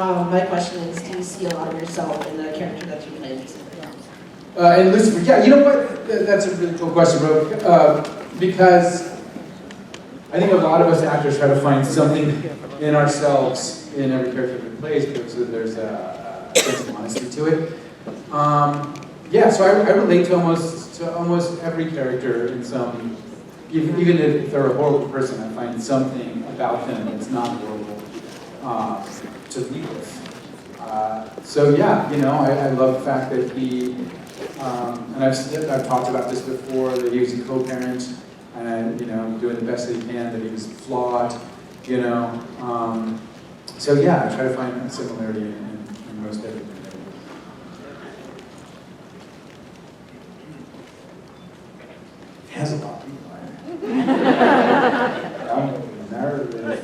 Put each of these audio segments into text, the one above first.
My question is, do you see a lot of yourself in the character that you played in Lucifer? And Lucifer, yeah, you know what? That's a really cool question, bro. Because I think a lot of us actors try to find something in ourselves in every character we play because there's a sense of honesty to it. Yeah, so I relate to almost every character in some, even if they're a horrible person, I find something about them that's not horrible to lead with. So yeah, you know, I love the fact that he, and I've talked about this before, that he was a co-parent, and you know, doing the best that he can, that he was flawed, you know. So yeah, I try to find a similarity in most everything. He has a lot of people. I'm nervous.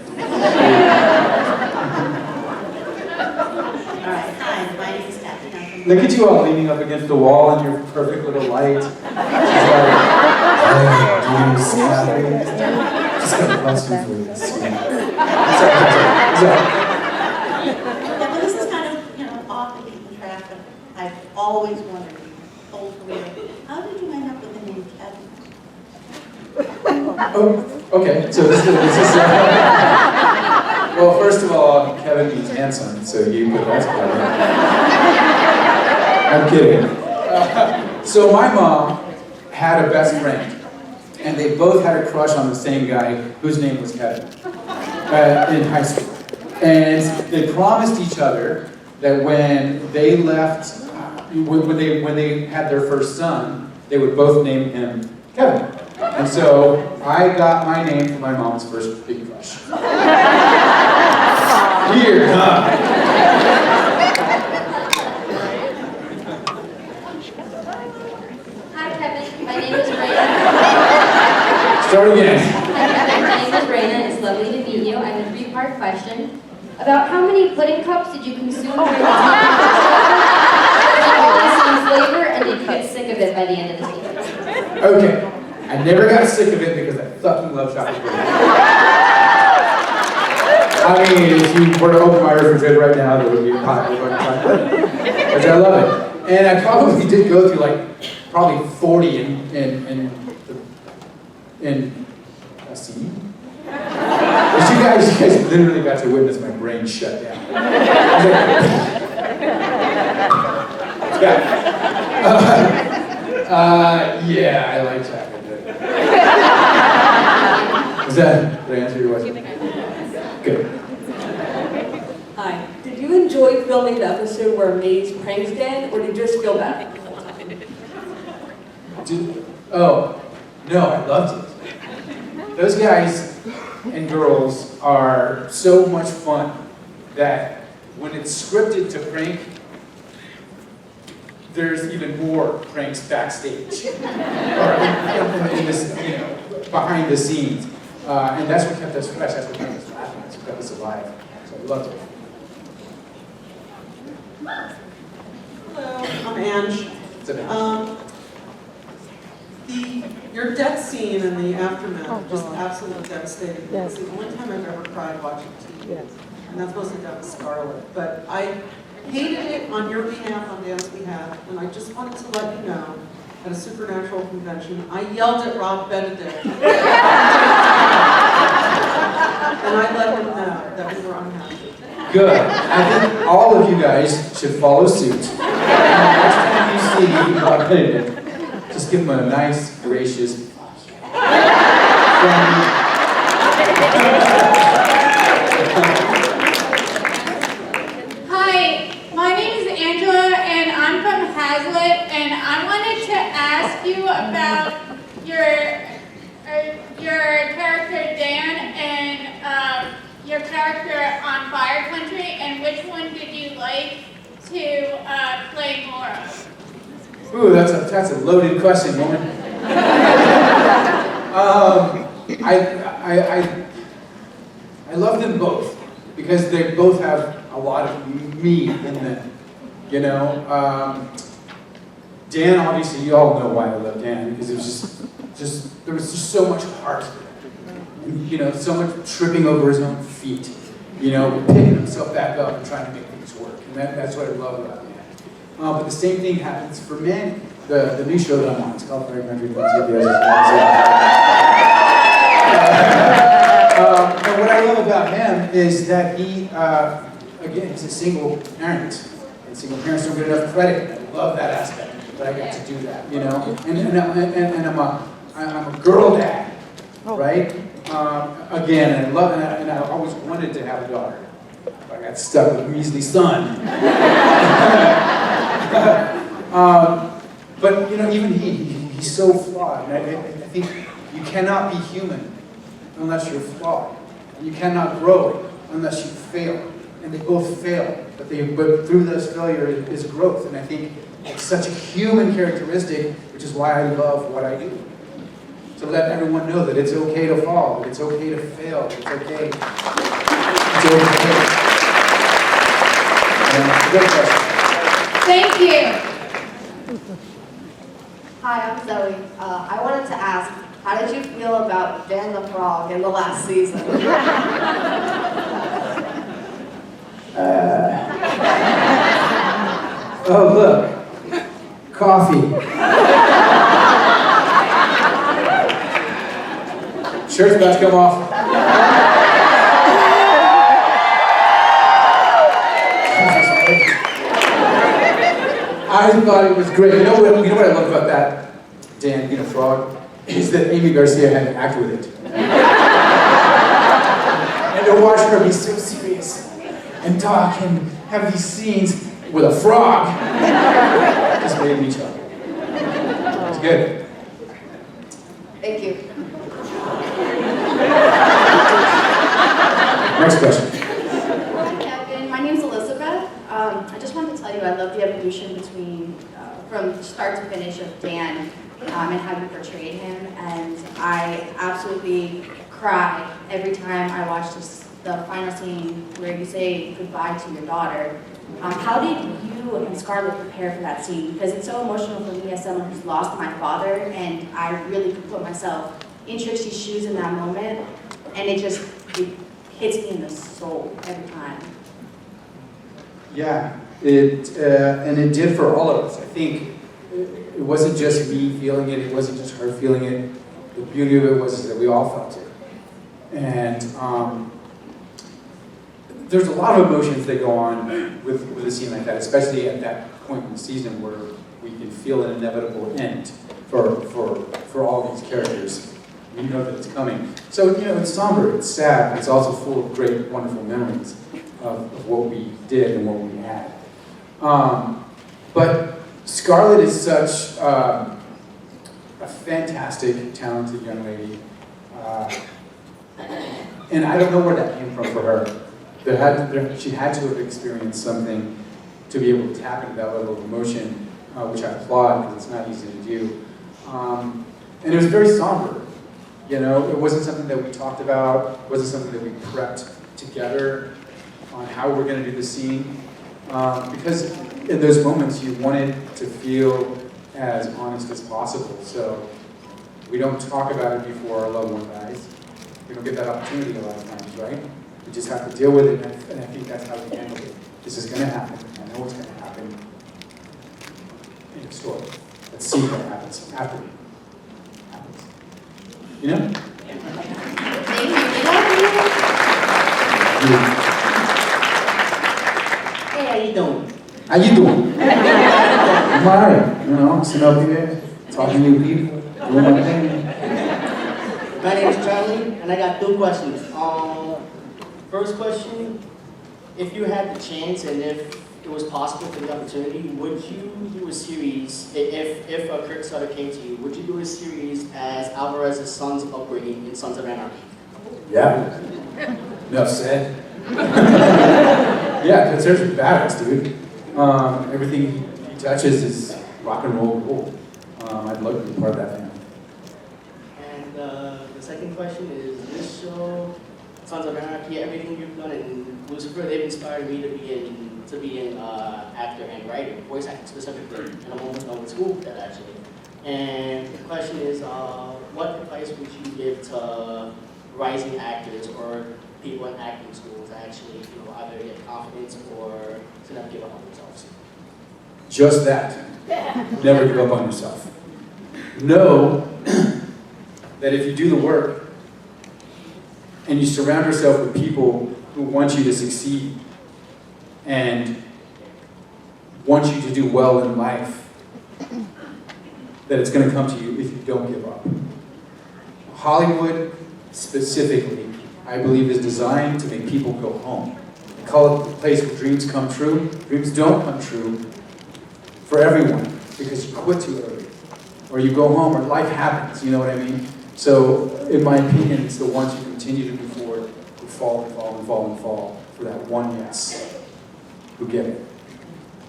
Alright, hi, my name is Kevin. Look at you all leaning up against the wall in your perfect little light. She's like, hey, do you see that? Just got a question for you. Yeah, but this is kind of, you know, off the beaten track, but I've always wondered, whole career, how did you end up with the name Kevin? Oh, okay, so this is well, first of all, Kevin means handsome, so you put that together. I'm kidding. So my mom had a best friend, and they both had a crush on the same guy whose name was Kevin in high school. And they promised each other that when they left, when they had their first son, they would both name him Kevin. And so I got my name for my mom's first big crush. Weird, huh? Hi Kevin, my name is Raina. Start again. Hi Kevin, my name is Raina. It's lovely to meet you. I have a three-part question. About how many pudding cups did you consume during the time? Did you get some flavor, and did you get sick of it by the end of the season? Okay. I never got sick of it because I fucking love chocolate pudding. I mean, if you were to open my refrigerator right now, there would be a pile of chocolate pudding. Which I love it. And I probably did go through like probably 40 in a scene. But you guys literally got to witness my brain shut down. Yeah, I like chocolate. Did I answer your question? Good. Hi. Did you enjoy filming the episode where May's pranks Dan, or did you just feel bad? Oh, no, I loved it. Those guys and girls are so much fun that when it's scripted to prank, there's even more pranks backstage, or in this, you know, behind the scenes. And that's what kept us fresh, that's what kept us laughing, that's what kept us alive. So I loved it. Hello, I'm Ange. Your death scene and the aftermath, just absolutely devastating. Yes. It's the only time I've ever cried watching TV. Yes. And that's mostly done with Scarlett. But I hated it on your behalf, on Dan's behalf, and I just wanted to let you know, at a supernatural convention, I yelled at Rob Benedict. And I let him know that we were unhappy. Good. I think all of you guys should follow suit. And next time you see Rob Benedict, just give him a nice, gracious fuck yeah. Hi, my name is Angela, and I'm from Hazlitt, and I wanted to ask you about your character Dan and your character on Fire Country, and which one did you like to play more of? Ooh, that's a loaded question, woman. I love them both because they both have a lot of me in them. You know, Dan, obviously, you all know why I love Dan because it was just there was just so much heart. You know, so much tripping over his own feet. you know, picking himself back up and trying to make things work. And that's what I love about men. But the same thing happens for men. The new show that I'm on, it's called Fragmentary Things. And what I love about him is that he, again, he's a single parent. And single parents don't get enough credit. I love that aspect, that I got to do that, you know? And I'm a girl dad, right? Again, and I always wanted to have a daughter. But I got stuck with a measly son. But, you know, even he's so flawed. And I think you cannot be human unless you're flawed. And you cannot grow unless you fail. And they both fail. But through this failure is growth. And I think it's such a human characteristic, which is why I love what I do. To let everyone know that it's okay to fall, that it's okay to fail, it's okay. It's okay. Good question. Thank you. Hi, I'm Zoe. I wanted to ask, how did you feel about Dan the Frog in the last season? Oh, look. Coffee. Shirt's about to come off. I thought it was great. You know what I love about that Dan being a frog? Is that Amy Garcia had to act with it. And to watch her be so serious and talk and have these scenes with a frog just made me chuckle. It's good. Thank you. Next question. Hi, Kevin. My name's Elizabeth. I just wanted to tell you I love the evolution between, from start to finish of Dan and how you portrayed him. And I absolutely cry every time I watch the final scene where you say goodbye to your daughter. How did you and Scarlett prepare for that scene? Because it's so emotional for me as someone who's lost my father, and I really could put myself in Trixie's shoes in that moment, and it hits me in the soul every time. Yeah, and it did for all of us. I think it wasn't just me feeling it, it wasn't just her feeling it. The beauty of it was that we all felt it. And there's a lot of emotions that go on with a scene like that, especially at that point in the season where we can feel an inevitable end for all these characters. We know that it's coming. So, you know, it's somber, it's sad, but it's also full of great, wonderful memories of what we did and what we had. But Scarlett is such a fantastic, talented young lady. And I don't know where that came from for her. She had to have experienced something to be able to tap into that level of emotion, which I applaud because it's not easy to do. And it was very somber. You know, it wasn't something that we talked about. It wasn't something that we prepped together on how we're going to do the scene. Because in those moments, you wanted to feel as honest as possible. So we don't talk about it before our loved one dies. We don't get that opportunity a lot of times, right? We just have to deal with it, and I think that's how we handle it. This is going to happen. I know what's going to happen. End of story. Let's see what happens after it happens. You know? Hey, how you doing? How you doing? I'm alright. You know, sitting up here, talking to you people, doing my thing. My name is Charlie, and I got 2 questions. First question, if you had the chance and if it was possible for the opportunity, would you do a series, if Kurt Sutter came to you, would you do a series as Alvarez's son's upbringing in Sons of Anarchy? Yeah. Enough said. Yeah, because there's a badass, dude. Everything he touches is rock and roll gold. I'd love to be part of that family. And the second question is, this show, Sons of Anarchy, everything you've done in Lucifer, they've inspired me to be an actor and writer, voice acting specifically, and I'm almost done with school for that actually. And the question is, what advice would you give to rising actors or people in acting school to actually, either get confidence or to not give up on themselves? Just that. Never give up on yourself. Know that if you do the work and you surround yourself with people who want you to succeed and want you to do well in life, that it's going to come to you if you don't give up. Hollywood, specifically, I believe is designed to make people go home. They call it the place where dreams come true. Dreams don't come true for everyone because you quit too early, or you go home, or life happens, you know what I mean? So, in my opinion, it's the ones who continue to move forward, who fall and fall and fall and fall for that one yes, who get it.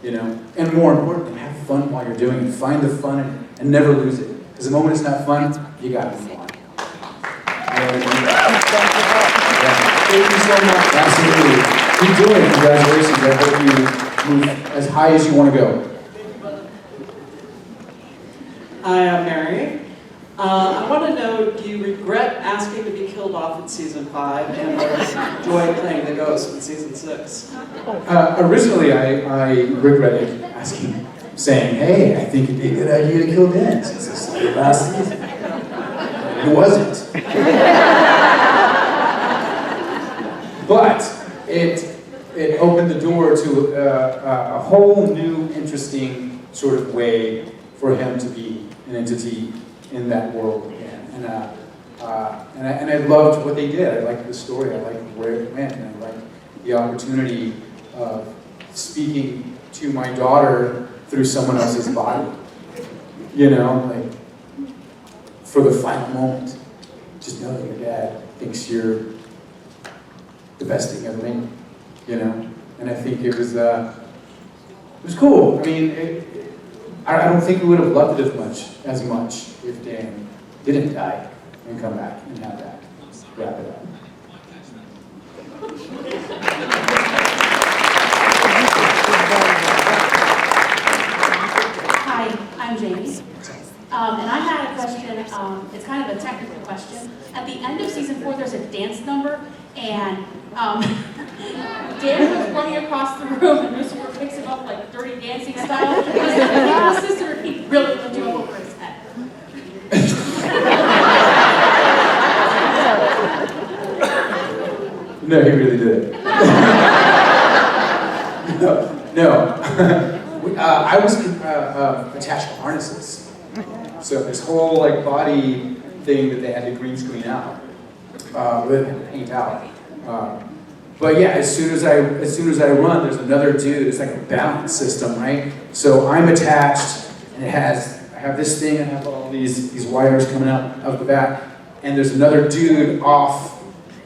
You know? And more importantly, have fun while you're doing it. Find the fun and never lose it. Because the moment it's not fun, you gotta move on. You know what I mean? Yeah. Thank you so much. Absolutely. Keep doing it. Congratulations. I hope you move as high as you want to go. Hi, I'm Mary. I want to know, do you regret asking to be killed off in season 5 and enjoy playing the ghost in season 6? Originally, I regretted asking, saying, hey, I think it'd be a good idea to kill Dan since this is the last season. It wasn't. But it opened the door to a whole new, interesting sort of way for him to be an entity in that world again. And I loved what they did. I liked the story. I liked where it went. And I liked the opportunity of speaking to my daughter through someone else's body. You know, like, for the final moment. Just know that your dad thinks you're the best thing ever made. You know? And I think it was cool. I mean, I don't think we would have loved it as much if Dan didn't die and come back and have that. Wrap it up. Hi, I'm Jamie. And I had a question, it's kind of a technical question. At the end of season 4, there's a dance number, and Dan was running across the room, and Lucifer picks him up like Dirty Dancing style. His sister, he really put you over his head. No, he really did. No. I was attached to harnesses. So this whole like body thing that they had to green screen out, they had to paint out. But yeah, as soon as I run, there's another dude. It's like a balance system, right? So I'm attached, and I have this thing. I have all these wires coming out of the back, and there's another dude off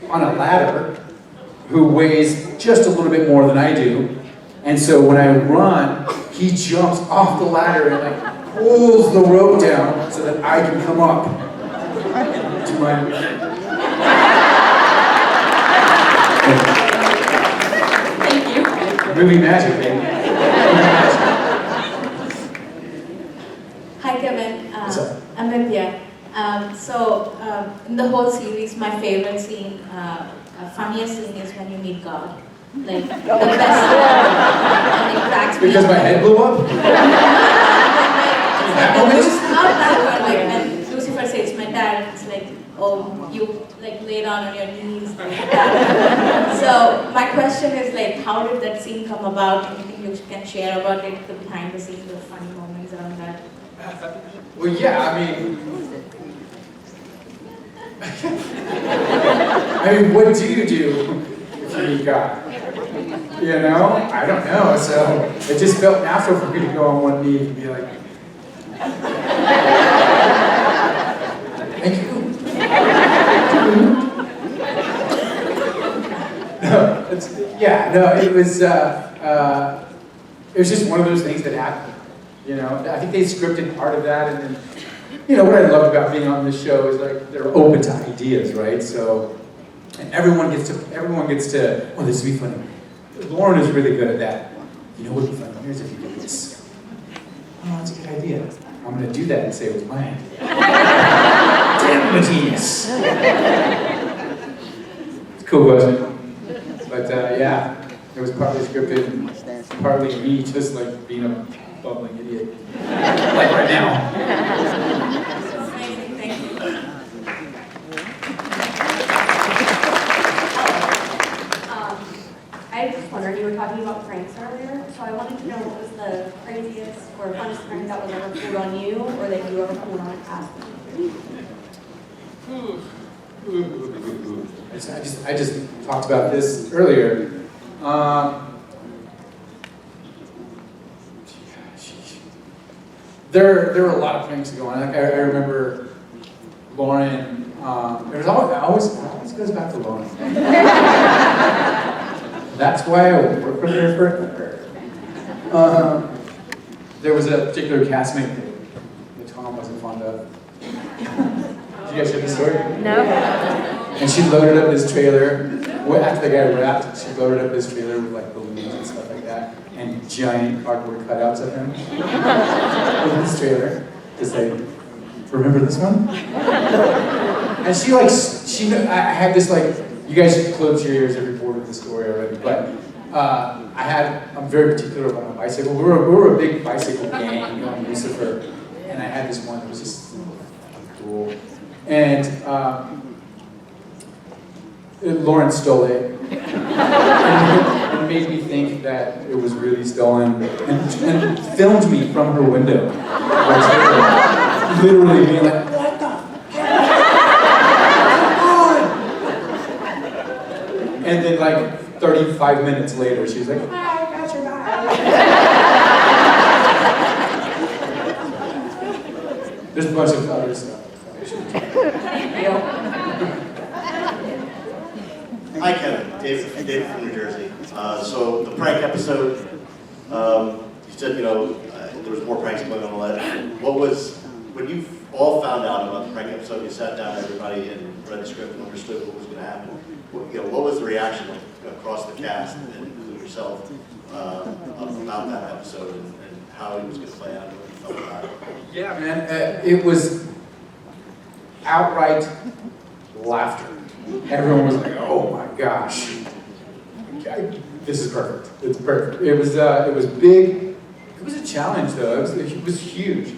on a ladder who weighs just a little bit more than I do. And so when I run, he jumps off the ladder and like pulls the rope down so that I can come up to my. Thank you. Movie magic, baby. Hi, Kevin. What's up? I'm Nithya. In the whole series, my favorite scene, funniest scene is when you meet God. Like, the best and it cracks me Because up. my head blew up? It's not that one, like when Lucifer says, my dad, it's like, oh, you like lay down on your knees like that. So my question is like, how did that scene come about? Anything you can share about it, the behind the scenes, the funny moments around that? Well, yeah, I mean, what do you do if you meet God? You know? I don't know, so it just felt natural for me to go on one knee and be like, thank you. It was just one of those things that happened. You know, I think they scripted part of that, and then, you know, what I love about being on this show is like they're open to ideas, right? So, and everyone gets to, oh, this would be funny. Lauren is really good at that. You know what would be funny? Here's if you did this. Oh, that's a good idea. I'm going to do that and say it was my idea. Damn, I'm a genius. Cool question. But yeah, it was partly scripted and partly me just like being a bumbling idiot. Like right now. Amazing, thank you. I was just wondering, you were talking about pranks earlier, so I wanted to know what was the craziest or funnest prank that was ever pulled on you, or that you ever pulled on a cast member? I just talked about this earlier. There were a lot of pranks going on. Like I remember Lauren. It always goes back to Lauren. That's why I work with her for. There was a particular castmate that Tom wasn't fond of. Did you guys hear the story? No. And she loaded up his trailer. After the guy rapped, she loaded up his trailer with like balloons and stuff like that, and giant cardboard cutouts of him with his trailer to say, "Remember this one?" And I had this like, you guys should close your ears if you're bored with the story already, but I'm very particular about my bicycle. We were a big bicycle gang on Lucifer, and I had this one that was just cool. And Lauren stole it. And it made me think that it was really stolen, and filmed me from her window. Like, literally being like, "What the fuck? And then like 35 minutes later, she was like, "Hi, I got your bag." There's a bunch of other stuff. Hi Kevin, David from New Jersey. So the prank episode, you said, there was more pranks going on last. When you all found out about the prank episode, you sat down everybody and read the script and understood what was going to happen. What was the reaction across the cast, and including yourself, about that episode and how it was going to play out and what you felt about it? Yeah, man, it was outright laughter. Everyone was like, "Oh my gosh, this is perfect. It's perfect." It was big. It was a challenge though. It was huge.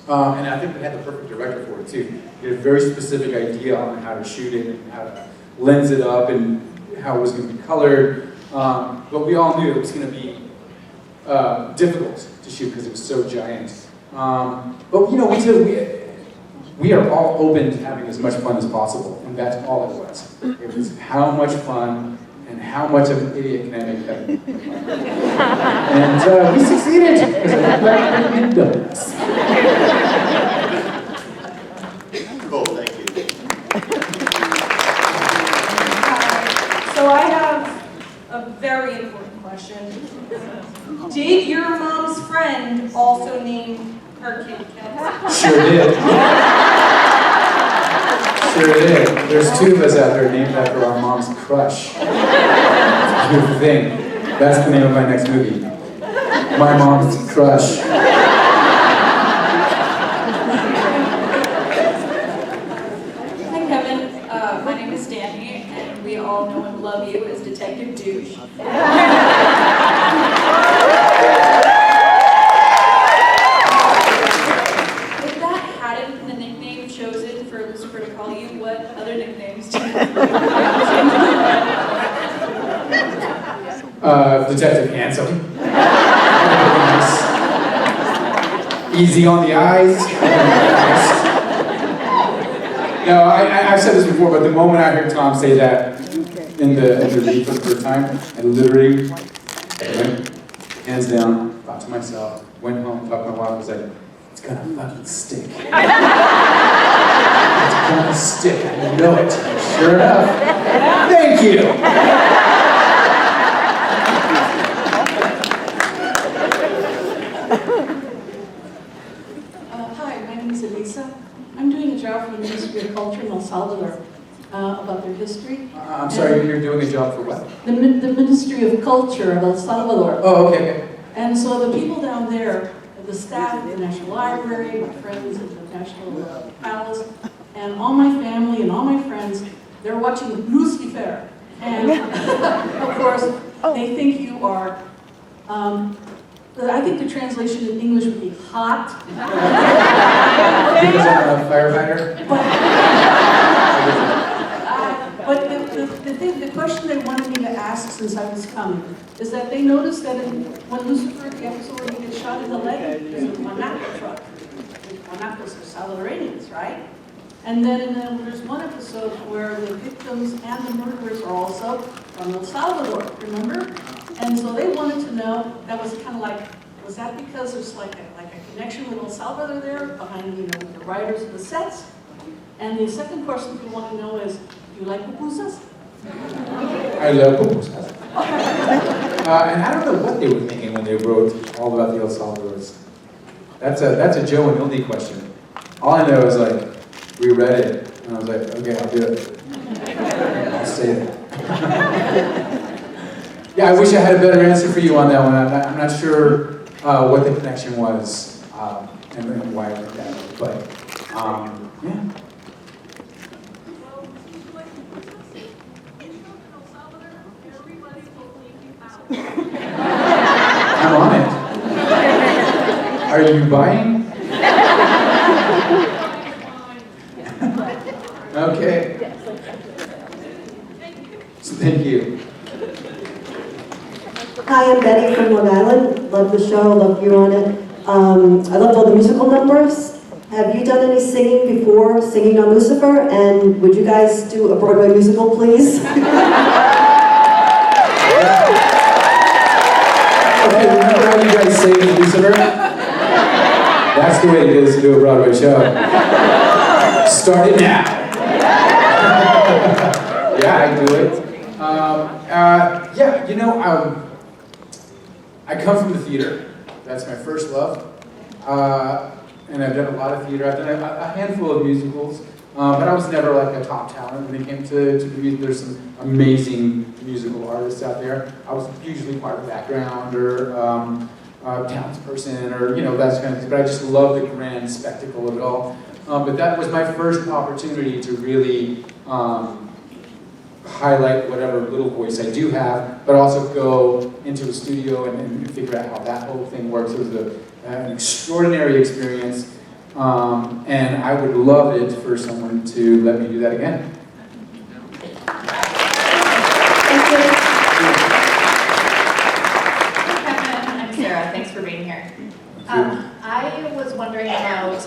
And I think we had the perfect director for it too. He had a very specific idea on how to shoot it and how to lens it up and how it was going to be colored. But we all knew it was going to be difficult to shoot because it was so giant. But we are all open to having as much fun as possible, and that's all it was. It was how much fun and how much of an idiot can I make Kevin? And we succeeded because I looked like donuts. Cool, thank you. So I have a very important question. Did your mom's friend also name her kid Kevin? Sure did. Sure did. There's two of us out there named after our mom's crush. It's a beautiful thing. That's the name of my next movie. My Mom's Crush. Hi Kevin, my name is Danny, and we all know and love you as Detective Douche. If that hadn't been the nickname chosen for Lucifer to call you, what other nicknames do you have? Detective Handsome. Easy on the eyes. No, I've said this before, but the moment I heard Tom say that in the read for the first time, I literally went hands down, thought to myself, went home, talked to my wife, and was like, "It's gonna fucking stick." It's gonna stick, I know it. Sure enough. Thank you. Hi, my name is Elisa. I'm doing a job for the Ministry of Culture in El Salvador about their history. I'm sorry, you're doing a job for what? The Ministry of Culture of El Salvador. Oh, okay. And so the people down there, the staff at the National Library, my friends at the National Palace, and all my family and all my friends they're watching Lucifer. And of course, they think you are, I think the translation in English would be hot. Because I'm a firefighter. But the question they wanted me to ask since I was coming is that they noticed that when Lucifer, the episode where he gets shot in the leg, there's a Monaco truck. Monacos are Salvadoranians, right? And then there's one episode where the victims and the murderers are also from El Salvador, remember? And so they wanted to know, that was kind of like, was that because there's like a connection with El Salvador there behind, the writers of the sets? And the second question we want to know is, do you like pupusas? I love pupusas. And I don't know what they were thinking when they wrote all about the El Salvadors. That's a Joe and Hildy question. All I know is like, we read it, and I was like, okay, I'll do it. I'll say it. Yeah, I wish I had a better answer for you on that one. I'm not sure what the connection was and why I went that way, but yeah. I'm on it. Are you buying? Okay. Thank you. Hi, I'm Betty from Long Island. Love the show, love you on it. I loved all the musical numbers. Have you done any singing before, singing on Lucifer? And would you guys do a Broadway musical, please? Okay, remember how you guys sang Lucifer? That's the way it is to do a Broadway show. Start it now. Yeah, I do it. Yeah, I come from the theater. That's my first love. And I've done a lot of theater. I've done a handful of musicals, but I was never like a top talent when it came to the music. There's some amazing musical artists out there. I was usually part of the background or townsperson or, that kind of thing. But I just love the grand spectacle of it all. But that was my first opportunity to really highlight whatever little voice I do have, but also go into a studio and figure out how that whole thing works. It was an extraordinary experience, and I would love it for someone to let me do that again. Kevin, I'm Sarah. Thanks for being here. I was wondering about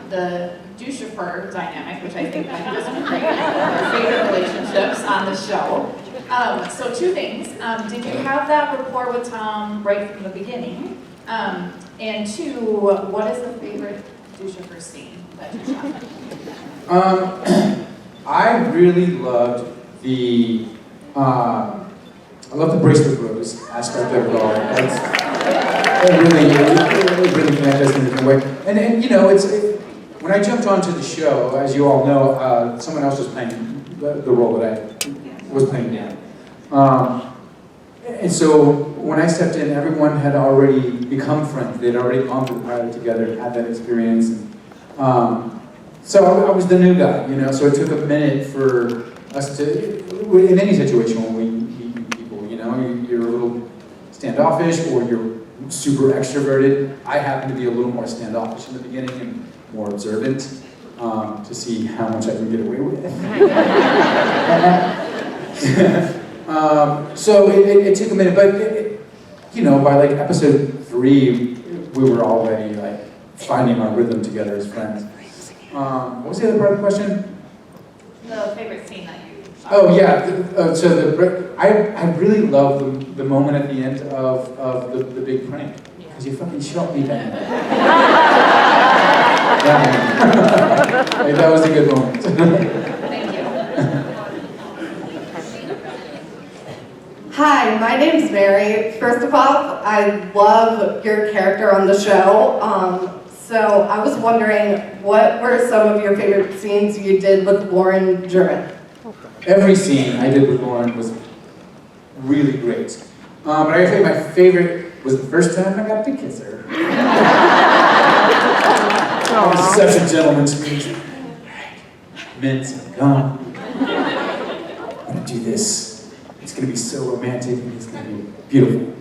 the Lucifer dynamic, which I think might be some great favorite relationships on the show. So two things. Did you have that rapport with Tom right from the beginning? And two, what is the favorite Lucifer scene that you shot? I really loved the bracelet rose aspect of it all. It really connected us in a different way. And when I jumped onto the show, as you all know, someone else was playing the role that I was playing now. And so when I stepped in, everyone had already become friends. They'd already gone through the pilot together, had that experience. And, so I was the new guy, so it took a minute for us to, in any situation when we meet new people, you're a little standoffish or you're super extroverted. I happen to be a little more standoffish in the beginning and more observant to see how much I can get away with. So it took a minute, but by like episode 3, we were already like finding our rhythm together as friends. What was the other part of the question? The favorite scene that you shot. Oh yeah, I really love the moment at the end of the big prank, because you fucking shot me down. That was a good moment. Thank you. Hi, my name's Mary. First of all, I love your character on the show. So I was wondering, what were some of your favorite scenes you did with Lauren German? Every scene I did with Lauren was really great. But I gotta tell you, my favorite was the first time I got to kiss her. That was such a gentleman's speech. Mints and gum. to do this. It's gonna be so romantic and it's gonna be beautiful.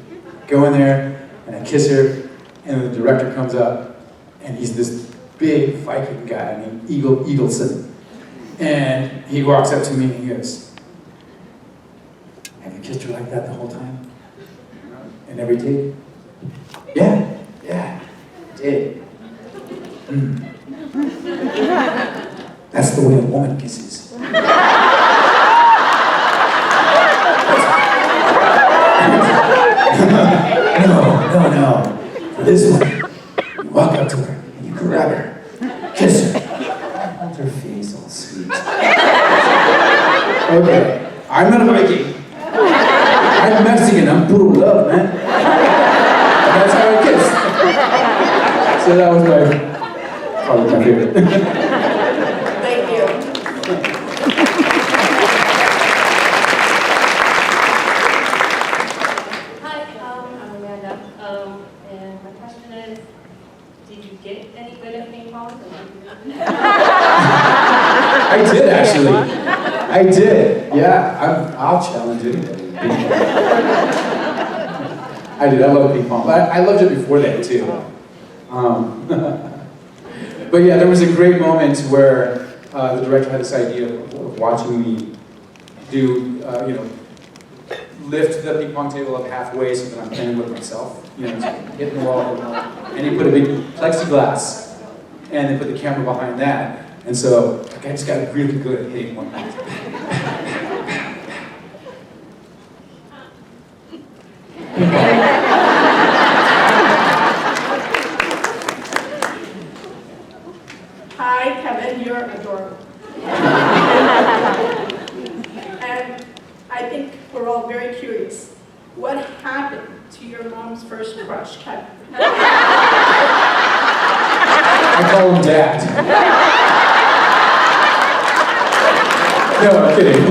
Go in there and I kiss her, and the director comes up and he's this big Viking guy named Eagleson. And he walks up to me and he goes, "Have you kissed her like that the whole time? In every take?" Yeah, I did. That's the way a woman kisses. No. For this one, you walk up to her and you grab her, kiss her, hold her face all sweet. Okay, I'm not a Viking. I'm Mexican, I'm puro love, man. And that's how I kiss. So that was probably my favorite. Thank you. I'm Amanda, and my question is, did you get any good at ping pong? I did actually. I did. Yeah, I'll challenge anybody. I did. I love ping pong. I loved it before that too. But yeah, there was a great moment where the director had this idea of watching me do, lift the ping pong table up halfway so that I'm playing with myself, hitting the wall, and he put a big plexiglass, and they put the camera behind that, and so I just got really good at hitting one night. Hi, Kevin, you're adorable. And I think we're all very curious. What happened to your mom's first crush, Kevin? I call him Dad. No, I'm kidding.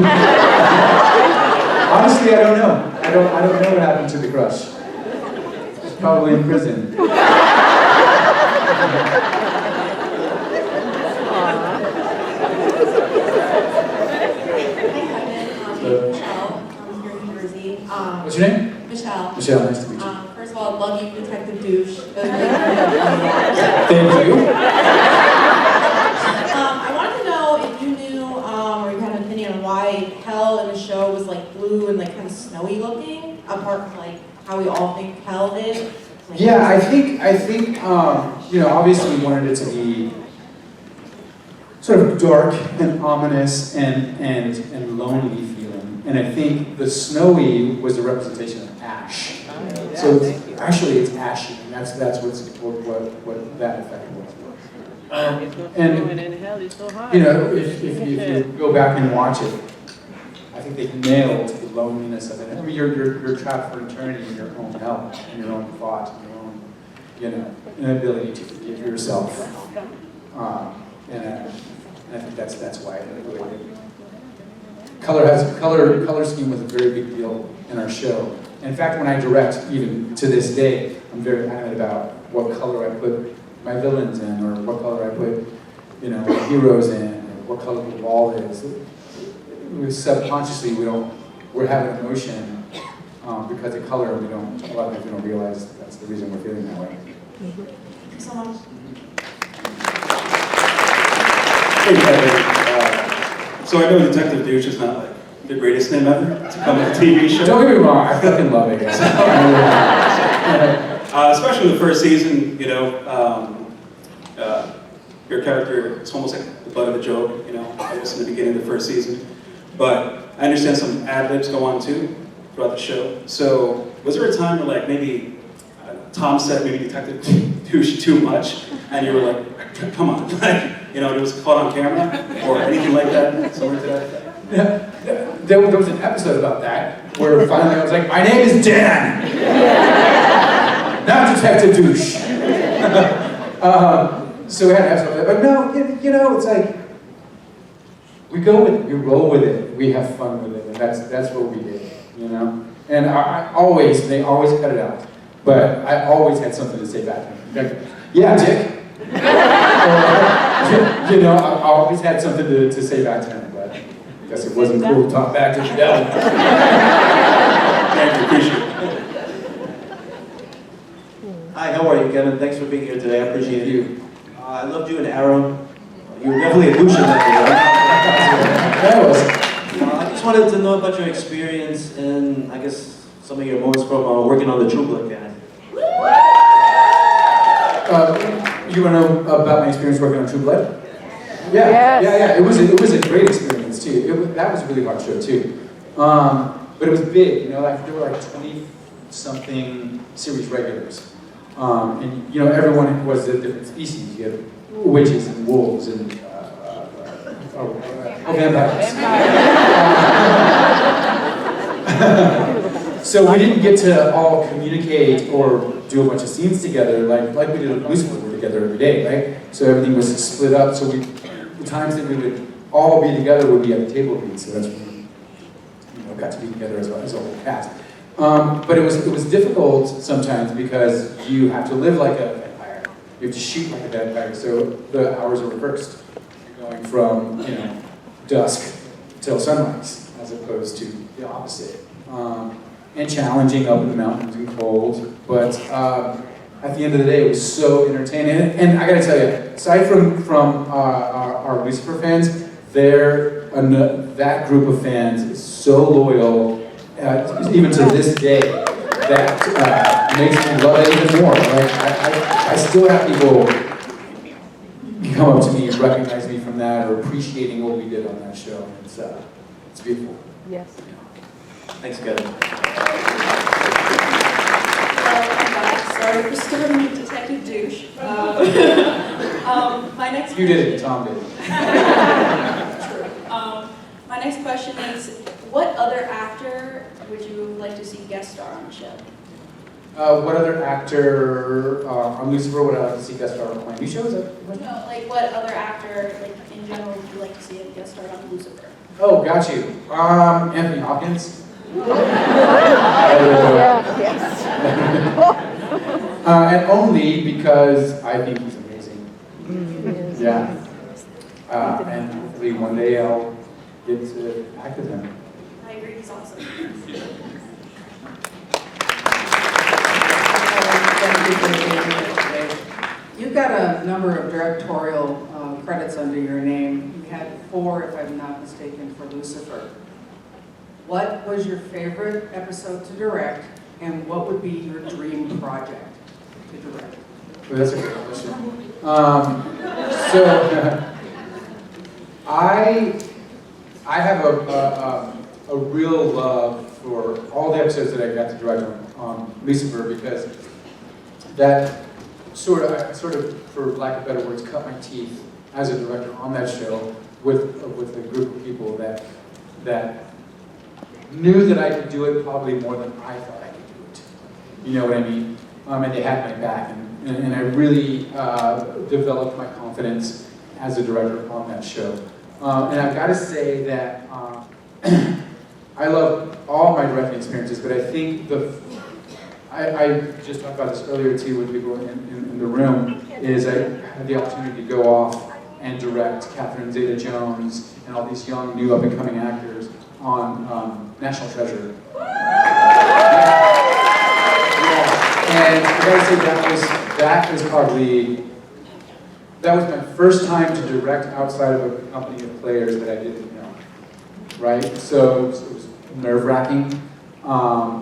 Honestly, I don't know. I don't know what happened to the crush. She's probably in prison. What's your name? Michelle. Michelle, nice to meet you. First of all, love you, Detective Douche. Thank you. I wanted to know if you knew, or you had an opinion on why hell in the show was like blue and like kind of snowy looking, apart from like how we all think hell is. Like, Yeah, I think, obviously we wanted it to be sort of dark and ominous and lonely feeling. And I think the snowy was a representation of ash. So it's ashy, and that's what that effect was. If you go back and watch it, I think they nailed the loneliness of it. I mean, you're trapped for eternity in your own hell, in your own thought, in your own, inability to forgive yourself. And I think that's why it really did. Color scheme was a very big deal in our show. In fact, when I direct, even to this day, I'm very adamant about what color I put my villains in, or what color I put, my heroes in, or what color the wall is. Subconsciously, we're having emotion because of color. A lot of times we don't realize that's the reason we're feeling that way. Thank you so much. Hey, Kevin. So I know Detective Douche is not like the greatest name ever to come with a TV show. Don't get me wrong, I fucking love it. Especially in the first season, your character is almost like the butt of a joke, I guess in the beginning of the first season. But I understand some ad-libs go on too throughout the show. So was there a time where like maybe Tom said maybe Detective Douche too much, and you were like, come on, it was caught on camera or anything like that, somewhere to that effect? Yeah, there was an episode about that where finally I was like, my name is Dan, not Detective Douche. So we had an episode, but no, it's like we go with it, we roll with it, we have fun with it, and that's what we did, And they always cut it out, but I always had something to say back to him. Yeah, Dick. I always had something to say back to him, but Guess it wasn't cool to talk back to the devil. Thank you, appreciate it. Hi, how are you, Kevin? Thanks for being here today. I appreciate you. I loved you in Arrow. You were definitely a Lucian that I just wanted to know about your experience and I guess some of your moments from working on the True Blood cast. You want to know about my experience working on True Blood? Yeah. It was a great experience too. That was a really hard show too. But it was big. There were like 20-something series regulars. And everyone was a different species. You had witches and wolves and vampires. So we didn't get to all communicate or do a bunch of scenes together like we did with Lucifer. We're together every day, right? So everything was split up. So the times that we would all be together would be at the table read. So that's when we got to be together as a whole cast. But it was difficult sometimes because you have to live like a vampire. You have to shoot like a vampire, so the hours are reversed. You're going from dusk till sunrise, as opposed to the opposite. And challenging up in the mountains and cold, but at the end of the day, it was so entertaining. And I got to tell you, aside from our Lucifer fans, that group of fans is so loyal. Even to this day, that makes me love it even more. I still have people come up to me and recognize me from that or appreciating what we did on that show. It's beautiful. Yes. Thanks, Kevin. Sorry for starting with Detective Douche. My next You did it, Tom did it. True. My next question is, what other actor would you like to see guest star on the show? What other actor on Lucifer would I like to see guest star on my new show? Is that No, like what other actor, like in general, would you like to see a guest star on Lucifer? Oh, got you. Anthony Hopkins. And only because I think he's amazing. Yeah. And hopefully one day I'll get to act with him. I agree, he's awesome. You've got a number of directorial credits under your name. You had 4, if I'm not mistaken, for Lucifer. What was your favorite episode to direct, and what would be your dream project to direct? Well, that's a great question. I have a real love for all the episodes that I got to direct on Lucifer, because that sort of, for lack of better words, cut my teeth as a director on that show with a group of people that knew that I could do it probably more than I thought I could do it. You know what I mean? And they had my back, and I really developed my confidence as a director on that show. And I've got to say that I love all my directing experiences, but I think I just talked about this earlier too with people in the room, is I had the opportunity to go off and direct Catherine Zeta-Jones and all these young, new up-and-coming actors on National Treasure. And I gotta say that was my first time to direct outside of a company of players that I didn't know, right? So it was nerve-wracking,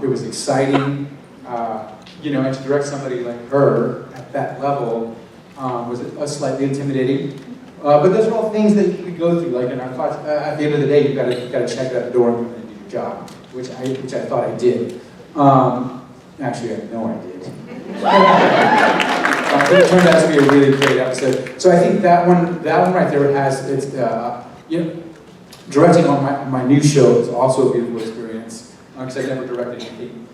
it was exciting, and to direct somebody like her at that level was slightly intimidating. But those are all things that we go through. Like, and I thought at the end of the day, you got to check it at the door and do your job, which I thought I did. Actually, I know I did. But it turned out to be a really great episode. So I think that one right there has directing on my new show is also a beautiful experience, because I've never directed anything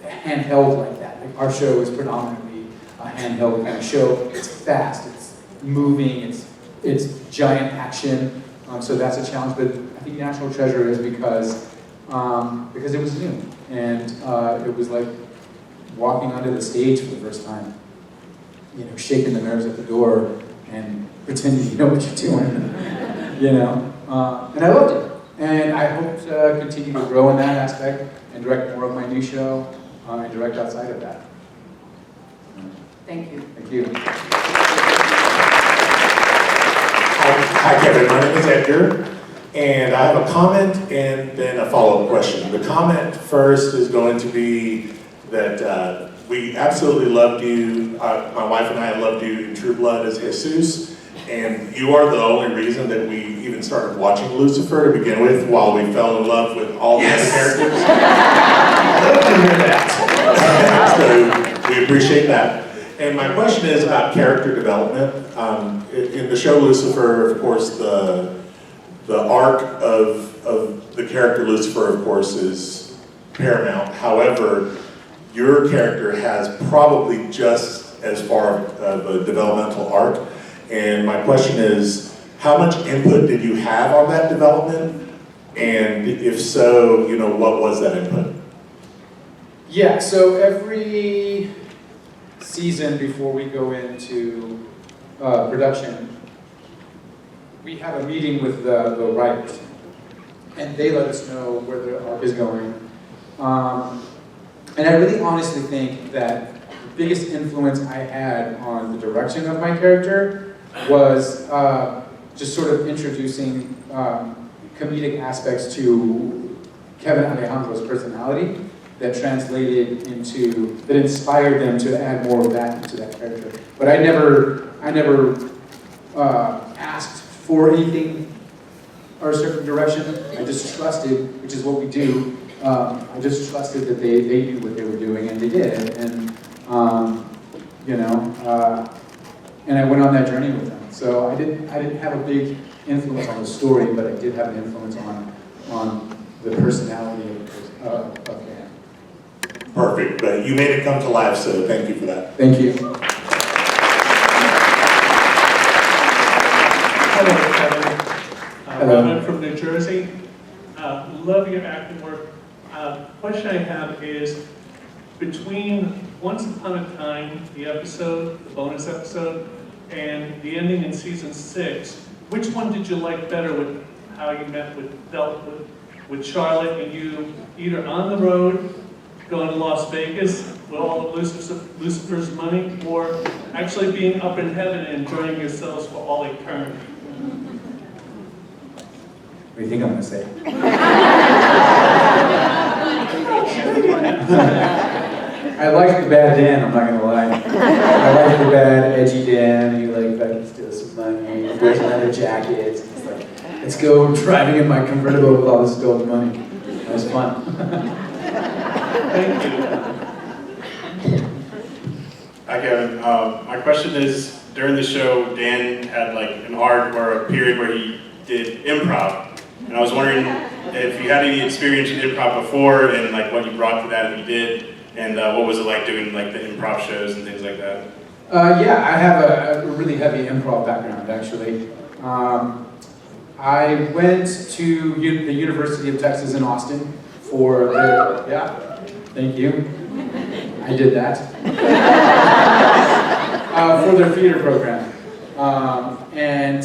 handheld like that. Like, our show is predominantly a handheld kind of show. It's fast, it's moving, it's giant action. So that's a challenge. But I think National Treasure is because it was new, and it was like walking onto the stage for the first time. Shaking the nerves at the door and pretending you know what you're doing. And I loved it. And I hope to continue to grow in that aspect and direct more of my new show and direct outside of that. Thank you. Thank you. Hi Kevin, my name is Edgar, and I have a comment and then a follow-up question. The comment first is going to be that we absolutely loved you, my wife and I loved you in True Blood as Jesus, and you are the only reason that we even started watching Lucifer to begin with, while we fell in love with all the other characters. I love to hear that. So we appreciate that. And my question is about character development. In the show Lucifer, of course, the arc of the character Lucifer, of course, is paramount. However, your character has probably just as far of a developmental arc. And my question is, how much input did you have on that development? And if so, you know, what was that input? Yeah, so every season before we go into production, we have a meeting with the writers, and they let us know where the arc is going. And I really honestly think that the biggest influence I had on the direction of my character was just sort of introducing comedic aspects to Kevin Alejandro's personality that translated into, that inspired them to add more of that into that character. But I never asked for anything or a certain direction. I just trusted, which is what we do. I just trusted that they knew what they were doing, and they did. And you know, and I went on that journey with them. So I didn't have a big influence on the story, but I did have an influence on the personality of Dan. Perfect, but you made it come to life, so thank you for that. Thank you. Hello, Kevin. Hello. I'm from New Jersey. Love your acting work. Question I have is, between Once Upon a Time, the episode, the bonus episode, and the ending in season 6, which one did you like better with how you dealt with Charlotte and you, either on the road, going to Las Vegas with all of Lucifer's money, or actually being up in heaven and enjoying yourselves for all eternity? What do you think I'm going to say? I like the bad Dan, I'm not going to lie. I like the bad, edgy Dan. You like, fucking steal some money, he wears leather jackets. It's like, let's go driving in my convertible with all this stolen money. That was fun. Thank you. Hi Kevin, my question is, during the show, Dan had like an arc or a period where he did improv. And I was wondering if you had any experience in improv before and like what you brought to that if you did, and what was it like doing like the improv shows and things like that? Yeah, I have a really heavy improv background actually. I went to the University of Texas in Austin for their, yeah, thank you. I did that. For their theater program. And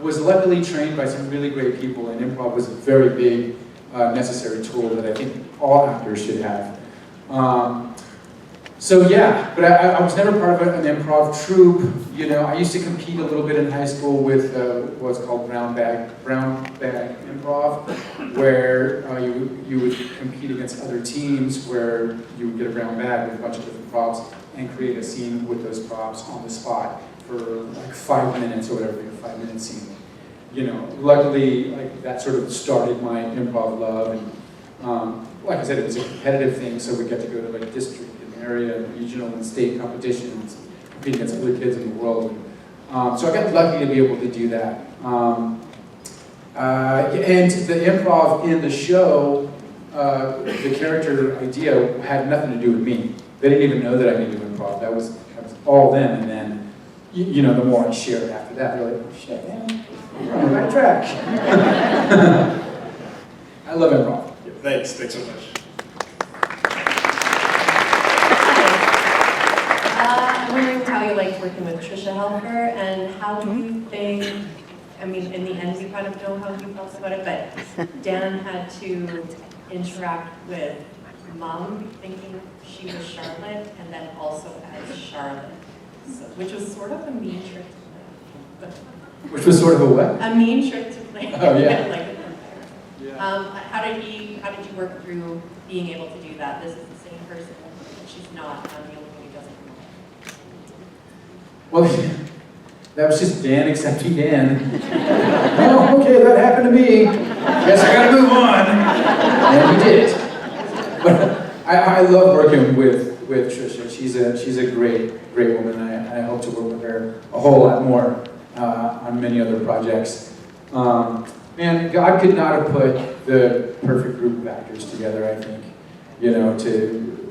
was luckily trained by some really great people, and improv was a very big, necessary tool that I think all actors should have. So yeah, but I was never part of an improv troupe. You know, I used to compete a little bit in high school with what's called brown bag improv, where you would compete against other teams where you would get a brown bag with a bunch of different props and create a scene with those props on the spot for like 5 minutes or whatever, a 5-minute scene. You know, luckily, like that sort of started my improv love, and like I said, it was a competitive thing, so we got to go to like district and area and regional and state competitions, compete against other kids in the world. So I got lucky to be able to do that. And the improv in the show, the character idea had nothing to do with me. They didn't even know that I could do improv. That was all them, and then, you know, the more I shared after that, they're like, oh, shit, man, you're on the right track. I love improv. Thanks so much. I'm wondering how you liked working with Trisha Helfer, and how do you think I mean, in the end, you kind of know how he felt about it, but Dan had to interact with Mom, thinking she was Charlotte, and then also as Charlotte, so, which was sort of a mean trick to play. Which was sort of a what? A mean trick to play. Oh, yeah. Like a vampire. How did you work through being able to do that? This is the same person, but she's not. I'm the only one who doesn't know. Well, that was just Dan accepting Dan. Oh, okay, that happened to me. Guess I gotta move on. And we did. But I love working with Trisha. She's a great woman. I hope to work with her a whole lot more on many other projects. Man, God could not have put the perfect group of actors together, I think. You know,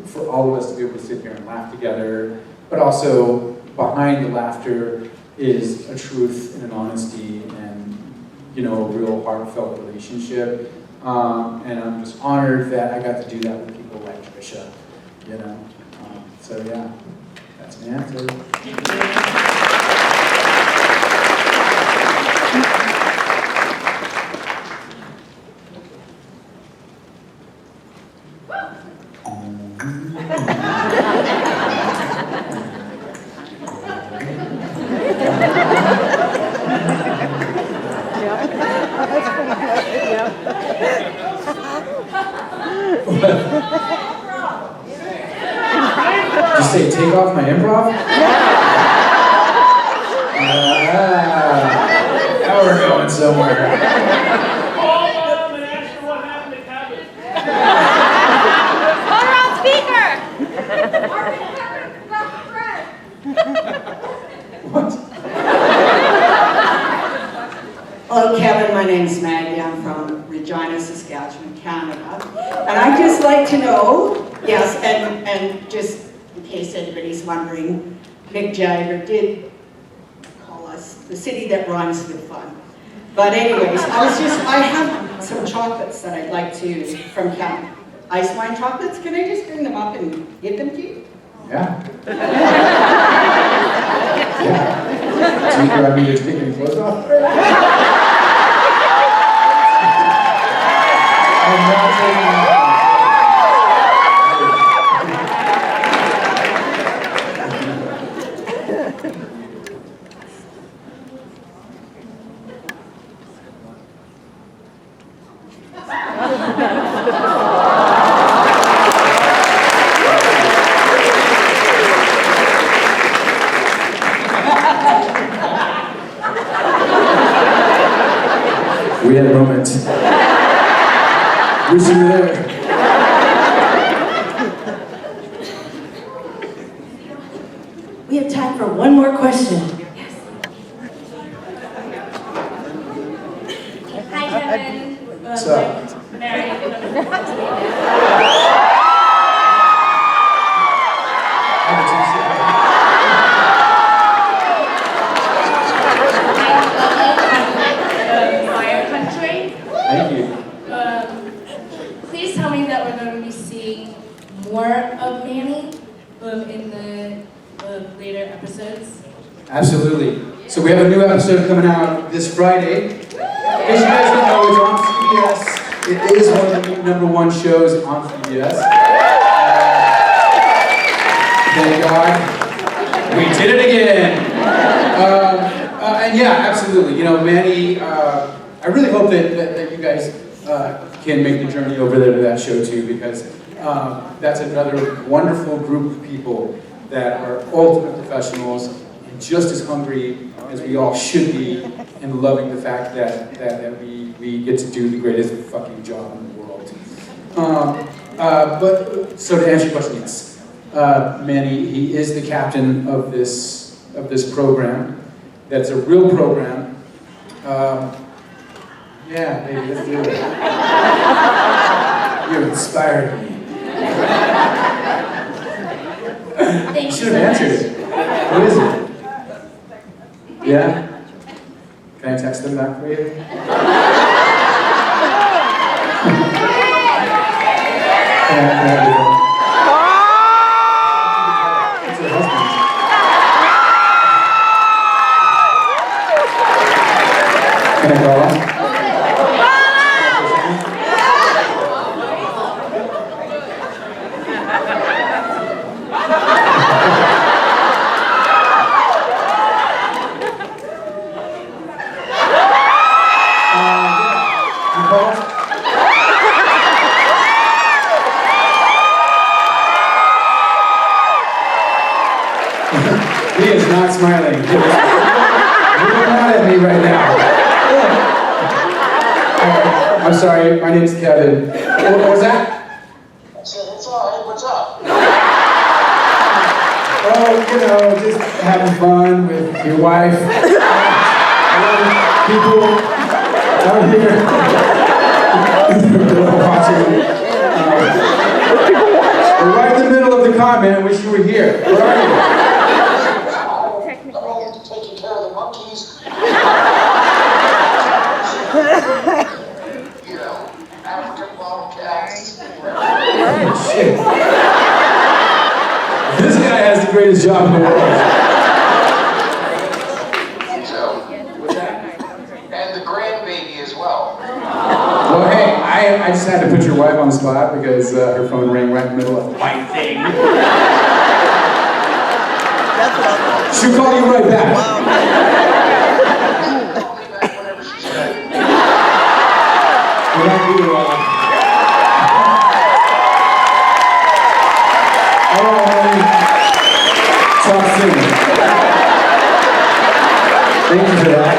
for all of us to be able to sit here and laugh together, but also behind the laughter is a truth and an honesty and, you know, a real heartfelt relationship. And I'm just honored that I got to do that with people like Trisha, you know. So yeah, that's my answer. Did you say take off my improv? Now we're going somewhere. Call Mom and ask her what happened to Kevin. Hello, Kevin. My name's Maggie. I'm from Regina, Saskatchewan, Canada. And I'd just like to know, yes, and just in case anybody's wondering, Mick Jagger did call us the city that rhymes with fun. But anyways, I have some chocolates that I'd like to, from Canada. Ice wine chocolates. Can I just bring them up and give them to you? Yeah. Yeah. Do you grab me to take your clothes off? I'm not taking them off. We had a moment. Wish you were there. We have time for one more question. Hi, Kevin. What's up? Mary. Fire Country. Thank you. Please tell me that we're going to be seeing more of Manny in the later episodes. Absolutely. So we have a new episode coming out this Friday. In case you guys don't know, it's on CBS. It is one of the #1 shows on CBS. Thank God. We did it again. And yeah, absolutely. You know, Manny, I really hope that you guys can make the journey over there to that show too, because that's another wonderful group of people that are ultimate professionals and just as hungry as we all should be, and loving the fact that we get to do the greatest fucking job in the world. But so to answer your question, yes, Manny, he is the captain of this program. That's a real program. Yeah, baby, let's do it. You inspired me. Thank Should have answered it. What is it? Yeah? Can I text them back for you? It's her husband. Can I call him? He is not smiling. He's looking mad at me right now. I'm sorry, my name's Kevin. What was that? I said, it's all right, what's up? Oh, you know, just having fun with your wife. People out here. They're watching. We're right in the middle of the comment. Wish you were here. Where are you? Taking care of the monkeys. You know, African bobcats. Shit. This guy has the greatest job in the world. So, and the grandbaby as well. Well, hey, I just had to put your wife on the spot because her phone rang right in the middle of the white thing. She'll call you right back. We don't do talk soon. Thank you for that.